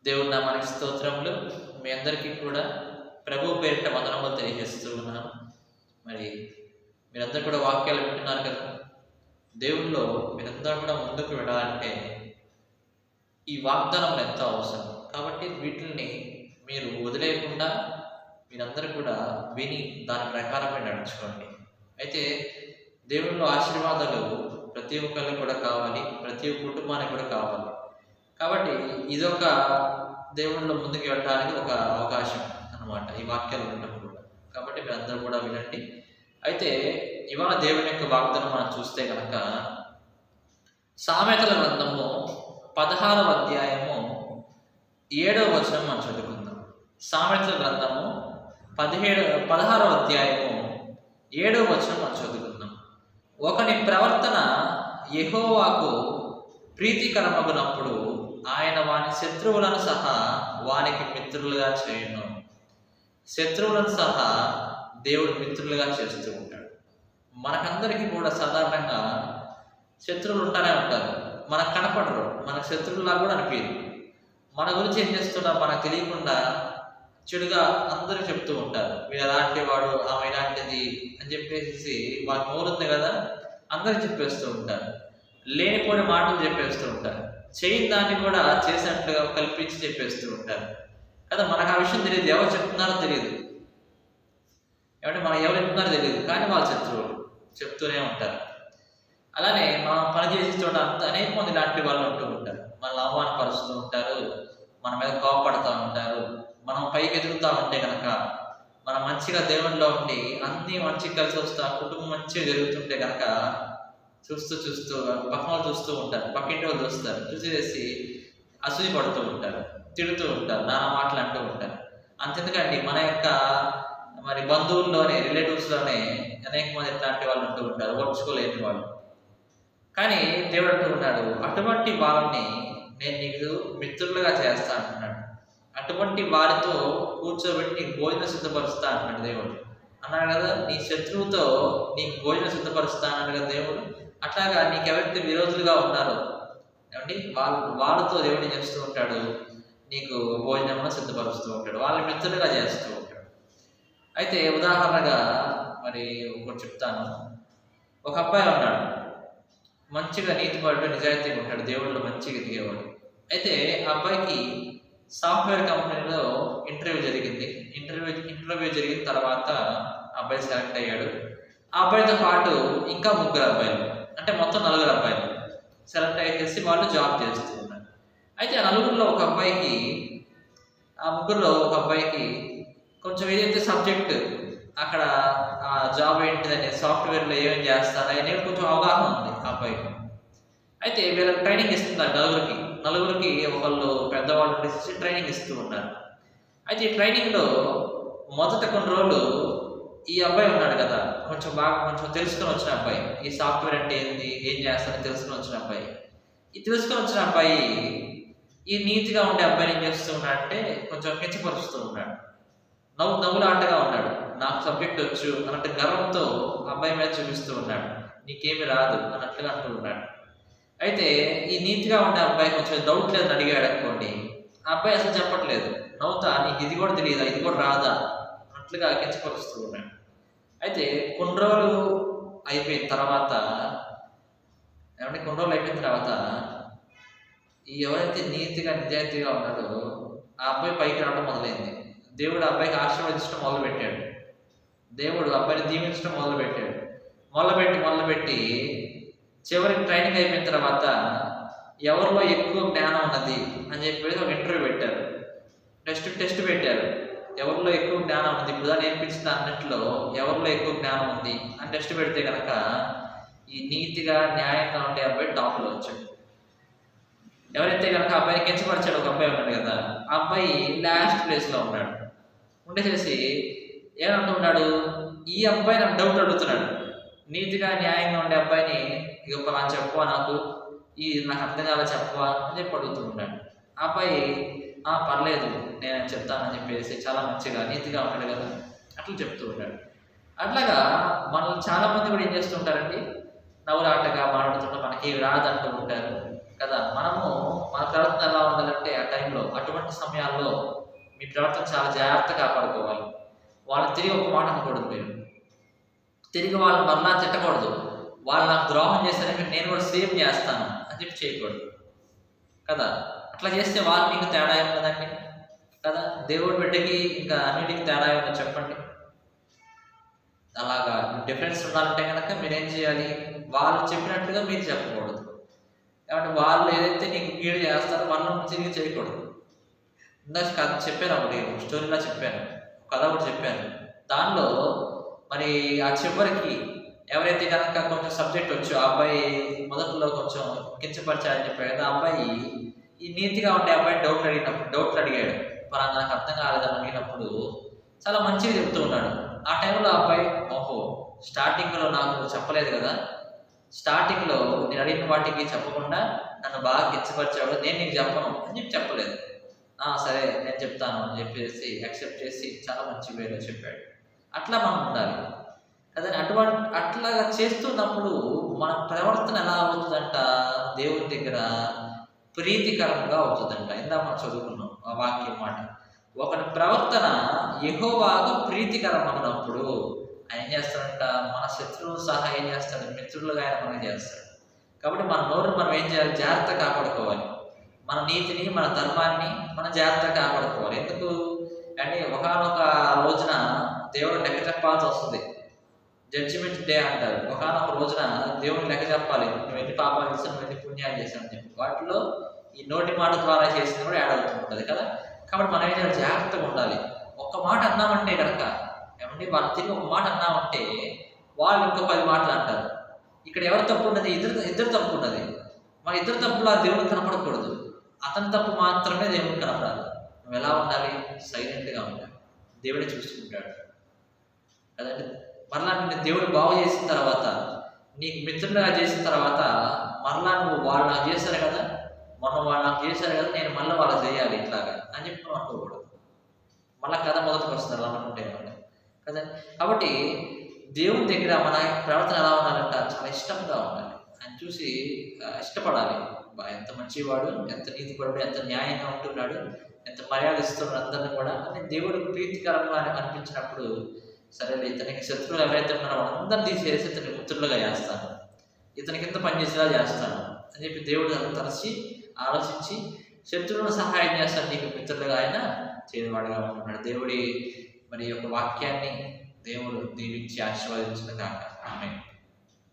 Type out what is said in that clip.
దేవుని నామానికి స్తోత్రములు. మీ అందరికీ కూడా ప్రభువు పేరిట వందనములు తెలియజేస్తూ ఉన్నాను. మరి మీరందరూ కూడా వాక్యాలు వింటున్నారు కదా. దేవుల్లో మీరందరూ కూడా ముందుకు వెళ్ళాలంటే ఈ వాగ్దానములు ఎంతో అవసరం. కాబట్టి వీటిని మీరు వదిలేయకుండా మీరందరూ కూడా విని దాని ప్రకారమే నడుచుకోండి. అయితే దేవుల్లో ఆశీర్వాదాలు ప్రతి ఒక్కరికి కూడా కావాలి, ప్రతి ఒక్క కుటుంబానికి కూడా కావాలి. కాబట్టి ఇదొక దేవుళ్ళలో ముందుకు వెళ్ళడానికి ఒక అవకాశం అన్నమాట ఈ వాక్యాలు ఉండటం కూడా. కాబట్టి మీరందరూ కూడా వినండి. అయితే ఇవాళ దేవుని యొక్క వాగ్దానం మనం చూస్తే కనుక సామెతల గ్రంథము 16వ అధ్యాయము 7వ వచనం మనం చదువుకుందాం. సామెతల గ్రంథము 16వ అధ్యాయము 7వ వచనం మనం చదువుకుందాం. ఒకని ప్రవర్తన యెహోవాకు ప్రీతికరమగునప్పుడు ఆయన వాని శత్రువులను సహా వానికి మిత్రులుగా చేయను. శత్రువులను సహా దేవుడు మిత్రులుగా చేస్తూ ఉంటాడు. మనకందరికీ కూడా సాధారణంగా శత్రువులు ఉంటానే ఉంటారు. మనకు కనపడరు, మనకు శత్రువులా కూడా అనిపించదు. మన గురించి ఏం చేస్తున్నారు మనకు తెలియకుండా చెడుగా అందరూ చెప్తూ ఉంటారు. వీడు ఎలాంటి వాడు, ఆమె ఇలాంటిది అని చెప్పేసి వాళ్ళ నోరుంది కదా అందరికి చెప్పేస్తూ ఉంటారు. లేనిపోయిన మాటలు చెప్పేస్తూ ఉంటారు. చేయని దాన్ని కూడా చేసినట్లుగా కల్పించి చెప్పేస్తూ ఉంటారు కదా. మనకు ఆ విషయం తెలియదు, ఎవరు చెప్తున్నారో తెలియదు, ఏమంటే మనం ఎవరు చెప్తున్నారో తెలియదు, కానీ వాళ్ళ శత్రువులు చెప్తూనే ఉంటారు. అలానే మనం పనిచేసే చోట అనేక మంది ఇలాంటి వాళ్ళు ఉంటూ ఉంటారు. మనల్ని అవమానపరుస్తూ ఉంటారు, మన మీద కోపపడుతూ ఉంటారు. మనం పైకి ఎదుగుతూ ఉంటే కనుక, మనం మంచిగా దేవునిలో ఉండి అన్నీ మంచిగా కలిసి వస్తూ కుటుంబం మంచిగా జరుగుతుంటే కనుక చూస్తూ పక్కన చూస్తూ ఉంటారు, పక్కింటి వాళ్ళు చూస్తారు, చూసేసి అసూయ పడుతూ ఉంటారు, తిడుతూ ఉంటారు, నానా మాటలు అంటూ ఉంటారు. అంతెందుకండి మన యొక్క మరి బంధువుల్లోనే రిలేటివ్స్లోనే అనేక మంది ఇట్లాంటి వాళ్ళు ఉంటూ ఉంటారు, ఓర్చుకోలేని వాళ్ళు. కానీ దేవుడు అంటూ ఉన్నాడు, అటువంటి వాళ్ళని నేను నీకు మిత్రులుగా చేస్తా అంటున్నాడు. అటువంటి వారితో కూర్చోబెట్టి నీకు భోజనం సిద్ధపరుస్తా అంటున్నాడు దేవుడు. అన్నాడు కదా, నీ శత్రువుతో నీకు భోజనం సిద్ధపరుస్తా అన్నాడు కదా దేవుడు. అట్లాగా నీకు ఎవరైతే విరోధులుగా ఉన్నారో ఏమండి వాళ్ళతో దేవుడు చేస్తూ ఉంటాడు, నీకు భోజనంలో సిద్ధపరుస్తూ ఉంటాడు, వాళ్ళని మిత్రులుగా చేస్తూ ఉంటాడు. అయితే ఉదాహరణగా మరి ఒకటి చెప్తాను. ఒక అబ్బాయి ఉన్నాడు, మంచిగా నీతిపరుడు, నిజాయితీగా ఉంటాడు, దేవుళ్ళు మంచిగా ఎదిగేవాడు. అయితే ఆ అబ్బాయికి సాఫ్ట్వేర్ కంపెనీలో ఇంటర్వ్యూ జరిగింది. ఇంటర్వ్యూ జరిగిన తర్వాత అబ్బాయి సెలెక్ట్ అయ్యాడు. ఆ అబ్బాయితో పాటు ఇంకా 3 అబ్బాయిలు, అంటే మొత్తం 4 అబ్బాయిలు సెలెక్ట్ అయ్యేసి వాళ్ళు జాబ్ చేస్తూ ఉన్నారు. అయితే ఆ 4లో ఒక అబ్బాయికి, ఆ 3లో ఒక అబ్బాయికి కొంచెం ఏదైతే సబ్జెక్ట్ అక్కడ ఆ జాబ్ ఏంటిదని, సాఫ్ట్వేర్లో ఏమేమి చేస్తారా అనేది కొంచెం అవగాహన ఉంది ఆ అబ్బాయికి. అయితే వీళ్ళకి ట్రైనింగ్ ఇస్తున్నారు నలుగురికి ఒకళ్ళు పెద్దవాళ్ళు ఉండేసి ట్రైనింగ్ ఇస్తూ ఉన్నారు. అయితే ఈ ట్రైనింగ్లో మొదట కొన్ని రోజులు ఈ అబ్బాయి ఉన్నాడు కదా, కొంచెం తెలుసుకొని వచ్చిన అబ్బాయి, ఈ సాఫ్ట్వేర్ అంటే ఏంది, ఏం చేస్తారని తెలుసుకొని వచ్చిన అబ్బాయి. ఈ తెలుసుకొని వచ్చిన అబ్బాయి ఈ నీతిగా ఉండే అబ్బాయిని ఏం చేస్తూ ఉన్నాడంటే కొంచెం కించపరుస్తూ ఉన్నాడు, నవ్వులాటగా ఉన్నాడు. నాకు సబ్జెక్ట్ వచ్చు అన్నట్టు గర్వంతో అబ్బాయి మీద చూపిస్తూ ఉన్నాడు, నీకేమి రాదు అన్నట్లుగా అంటూ ఉన్నాడు. అయితే ఈ నీతిగా ఉండే అబ్బాయి కొంచెం డౌట్ లేదని అడిగాడు అనుకోండి, ఆ అబ్బాయి అసలు చెప్పట్లేదు, నవ్వుతా నీకు ఇది కూడా తెలియదా, ఇది కూడా రాదా అన్నట్లుగా కించపరుస్తూ ఉన్నాడు. అయితే కొన్ని రోజులు అయిపోయిన తర్వాత ఈ ఎవరైతే నీతిగా నిజాయితీగా ఉన్నాడో ఆ అబ్బాయి పైకి రావడం మొదలైంది. దేవుడు ఆ అబ్బాయికి ఆశీర్వదించడం మొదలుపెట్టాడు. దేవుడు అబ్బాయిని దీవించడం మొదలుపెట్టి చివరికి ట్రైనింగ్ అయిపోయిన తర్వాత ఎవరిలో ఎక్కువ జ్ఞానం ఉన్నది అని చెప్పేసి ఒక ఇంటర్వ్యూ పెట్టారు, టెస్ట్ పెట్టారు. ఎవరిలో ఎక్కువ జ్ఞానం ఉంది, ఇప్పుడు నేర్పించిన అన్నింటిలో ఎవరిలో ఎక్కువ జ్ఞానం ఉంది అని టెస్ట్ పెడితే కనుక ఈ నీతిగా న్యాయంగా ఉండే అబ్బాయి టాప్లో వచ్చాడు. ఎవరైతే కనుక అబ్బాయిని కించపరిచాడు, ఒక అబ్బాయి ఉన్నాడు కదా, ఆ అబ్బాయి లాస్ట్ ప్లేస్లో ఉన్నాడు. ఉండేసేసి ఏమంటున్నాడు, ఈ అబ్బాయి నాకు డౌట్ అడుగుతున్నాడు, నీతిగా న్యాయంగా ఉండే అబ్బాయిని ఇక పలానా చెప్పవా, నాకు అర్థం కావాలో చెప్పవా అని చెప్పి అడుగుతూ ఉన్నాడు. ఆ అబ్బాయి పర్లేదు నేను చెప్తానని చెప్పేసి చాలా మంచిగా నీతిగా ఉంటాడు కదా అట్లా చెప్తూ ఉంటాడు. అట్లాగా మనల్ని చాలామంది కూడా ఏం చేస్తుంటారండి, నవ్వులాటగా మాట్లాడుతుంటే మనకి రాదంటూ ఉంటారు కదా. మనము మన ప్రవర్తన ఎలా ఉండాలంటే ఆ టైంలో అటువంటి సమయాల్లో మీ ప్రవర్తన చాలా జాగ్రత్తగా కాపాడుకోవాలి. వాళ్ళని తిరిగి ఒక మాట అనకూడదు మీరు. తిరిగి వాళ్ళు మరలా తిట్టకూడదు. వాళ్ళు నాకు ద్రోహం చేశారని నేను కూడా సేమ్ చేస్తాను అని చెప్పి చేయకూడదు కదా. అట్లా చేస్తే వాళ్ళు మీకు తేడా ఏముందండి కదా. దేవుడి బిడ్డకి ఇంకా అన్నిటికీ తేడా ఏమో చెప్పండి. అలాగా డిఫరెన్స్ ఉండాలంటే కనుక మీరేం చేయాలి, వాళ్ళు చెప్పినట్టుగా మీరు చెప్పకూడదు. కాబట్టి వాళ్ళు ఏదైతే నీకు కీడు చేస్తారో వాళ్ళని తిరిగి చేయకూడదు. ఇందాక కథ చెప్పాను, ఒకటి స్టోరీలా చెప్పాను, కథ ఒకటి చెప్పాను. దానిలో మరి ఆ చివరికి ఎవరైతే కనుక కొంచెం సబ్జెక్ట్ వచ్చు ఆ అబ్బాయి మొదట్లో కొంచెం కించపరిచారని చెప్పాడు కదా, ఆ అబ్బాయి ఈ నీతిగా ఉండే అబ్బాయి డౌట్లు అడిగాడు. పలానా నాకు అర్థం కాలేదని అడిగినప్పుడు చాలా మంచిగా చెప్తూ ఉన్నాడు. ఆ టైంలో ఆ అబ్బాయి ఓహో స్టార్టింగ్లో నాకు చెప్పలేదు కదా, స్టార్టింగ్లో నేను అడిగిన వాటికి చెప్పకుండా నన్ను బాగా కించపరిచాడు, నేను నీకు చెప్పను అని చెప్పి చెప్పలేదు. సరే నేను చెప్తాను అని చెప్పేసి యాక్సెప్ట్ చేసి చాలా మంచి వేలో చెప్పాడు. అట్లా మనం ఉండాలి కదా. అట్లాగా చేస్తున్నప్పుడు మన ప్రవర్తన ఎలా అవుతుందంట, దేవుని దగ్గర ప్రీతికరంగా అవుతుందంట. ఇందా మనం చదువుకున్నాం ఆ వాక్యం మాట. ఒకటి ప్రవర్తన యెహోవాకు ప్రీతికరం అన్నప్పుడు ఆయన ఏం చేస్తాడంట, మన శత్రువులు సహా ఏం చేస్తాడు, మిత్రులుగా ఆయన మనం చేస్తాడు. కాబట్టి మన నోరు మనం ఏం చేయాలి, జాగ్రత్త కాపాడుకోవాలి. మన నీతిని మన ధర్మాన్ని మనం జాగ్రత్తగా కాపాడుకోవాలి. ఎందుకు అంటే ఒకనొక రోజున దేవుడు లెక్క చెప్పాల్సి వస్తుంది. జడ్జిమెంట్ డే అంటారు. ఒకనొక రోజున దేవుడు లెక్క చెప్పాలి, నువ్వు ఎన్ని పాపాలు చేసావు, నువ్వు ఎన్ని పుణ్యాలు చేసావు అని చెప్పి. వాటిలో ఈ నోటి మాట ద్వారా చేసిన కూడా యాడ్ అవుతూ ఉంటుంది కదా. కాబట్టి మనం ఏం జాగ్రత్తగా ఉండాలి. ఒక్క మాట అన్నామంటే కనుక ఏమంటే వాళ్ళు తిరిగి ఒక మాట అన్నామంటే వాళ్ళు ఇంకో 10 మాటలు అంటారు. ఇక్కడ ఎవరు తప్పు ఉన్నది, ఇద్దరు తప్పు ఉన్నది. మన ఇద్దరు తప్పులు ఆ దేవుడికి కనపడకూడదు, అతని తప్పు మాత్రమే దేవుడికి కనపడాలి. నువ్వు ఎలా ఉండాలి, సైలెంట్గా ఉండాలి, దేవుడే చూసుకుంటాడు కదండి. మరలా నిన్ను దేవుడు బాగు చేసిన తర్వాత, నీకు మిత్రులుగా చేసిన తర్వాత మరలా నువ్వు వాళ్ళు నాకు చేశారు కదా, మొన్న వాళ్ళు నాకు చేశారు కదా, నేను మళ్ళీ వాళ్ళు చేయాలి ఇట్లాగా అని చెప్పి నువ్వు అనుకోకూడదు. మళ్ళీ కథ మొదటికి వస్తారు అనుకుంటే కదా. కాబట్టి దేవుని దగ్గర మన ప్రవర్తన ఎలా ఉండాలంట, చాలా ఇష్టంగా ఉండాలి. ఆయన చూసి ఇష్టపడాలి. ఎంత మంచివాడు, ఎంత నీతిపరుడు, ఎంత న్యాయంగా ఉంటున్నాడు, ఎంత మర్యాద ఇస్తున్నాడు అందరిని కూడా అని దేవుడికి ప్రీతికరంగా అనిపించినప్పుడు, సరే ఇతనికి శత్రువులు ఎవరైతే ఉన్నారో వాళ్ళందరినీ తీసేసి ఇతని మిత్రులుగా చేస్తాను, ఇతనికి ఎంత పనిచేసేలా చేస్తాను అని చెప్పి దేవుడు తలచి ఆలోచించి శత్రువులను సహాయం చేస్తాను, నీకు మిత్రులుగా ఆయన చేయవాడుగా ఉంటున్నాడు. దేవుడి మరి యొక్క వాక్యాన్ని దేవుడు దీవించి ఆశీర్వదించిన కాక. ఆమేన్.